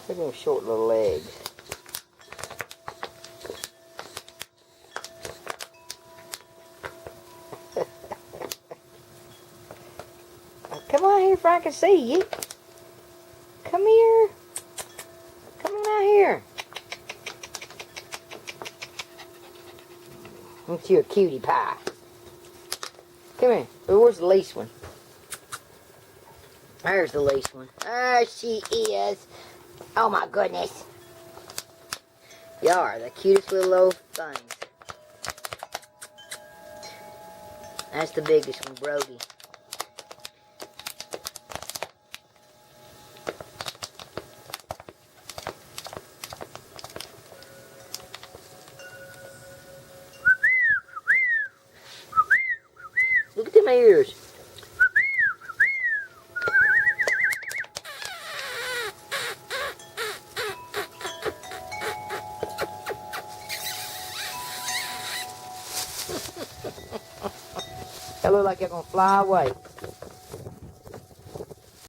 Look at them short little legs. Come on here if I can see you. Come here. Come on out here. Aren't you a cutie pie? Come here. Where's the least one? There's the least one. There she is. Oh my goodness. Y'all are the cutest little old things. That's the biggest one, Brody. Look at them ears. That look like you're gonna fly away.